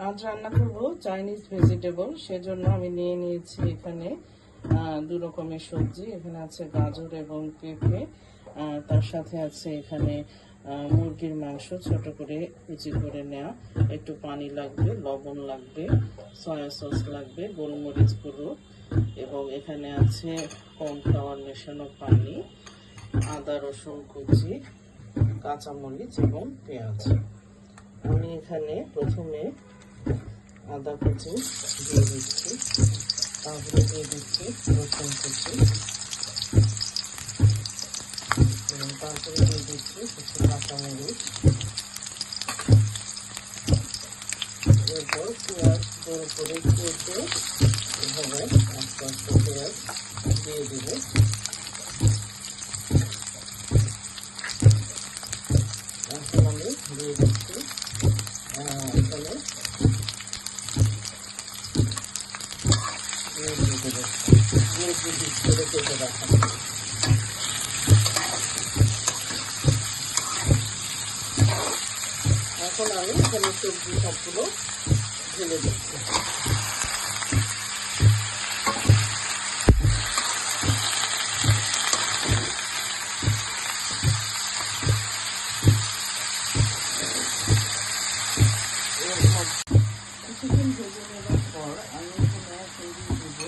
আজ রান্না করব চাইনিজ ভেজিটেবল। সেজন্য আমি নিয়ে নিয়েছি এখানে দু রকমের সবজি। এখানে আছে গাজর এবং পেঁপে, তার সাথে আছে এখানে মুরগির মাংস ছোট করে কুচি করে নেওয়া, একটু পানি লাগবে, লবণ লাগবে, সয়া সস লাগবে, গোলমরিচ গুঁড়ো, এবং এখানে আছে কর্নফ্লাওয়ার মেশানো পানি, আদা রসুন কুচি, কাঁচামরিচ এবং পেঁয়াজ। আমি এখানে প্রথমে আদা কুচি দিয়ে দিচ্ছি, তারপরে দিয়ে দিচ্ছি রসুন কুচি, এবং তারপরে দিয়ে দিচ্ছি কিছু কাঁচামরিচ। এরপর পেঁয়াজ গোল করে কেটে এভাবে আস্তে আস্তে পেঁয়াজ দিয়ে দেবো। এখন আমি দিয়ে দিচ্ছি এখানে কেটে রাখা। এখন আমি এখানে সবজি সবগুলো ঢেলে দিচ্ছি। কিছুক্ষণ ভেজে নেওয়ার পর আমি এখানে দিয়ে দেবো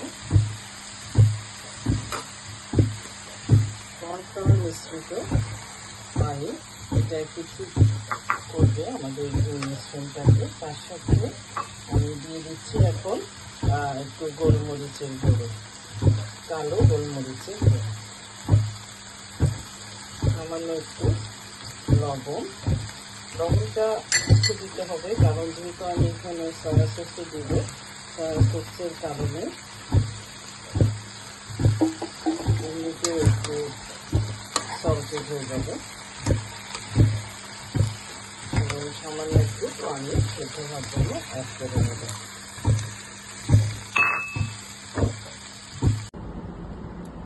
কর্নফ্লাওয়ার মিশ্রিত পানি। এটা একটু ঠিক করবে আমাদের এই মিশ্রণটাকে। তার সাথে আমি দিয়ে দিচ্ছি এখন একটু গোলমরিচের গুঁড়ো, কালো গোলমরিচের গুঁড়ো, সামান্য একটু লবণ। লবণটা একটু দিতে হবে কারণ যেহেতু আমি এখানে সয়া সসে দিব, সয়া সসের কারণে এমনিতেও একটু সল্টেড হয়ে যাবে। এবং সামান্য একটু পানি সেদ্ধ হওয়ার জন্য অ্যাড করে নেব।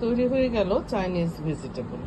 তৈরি হয়ে গেল চাইনিজ ভেজিটেবল।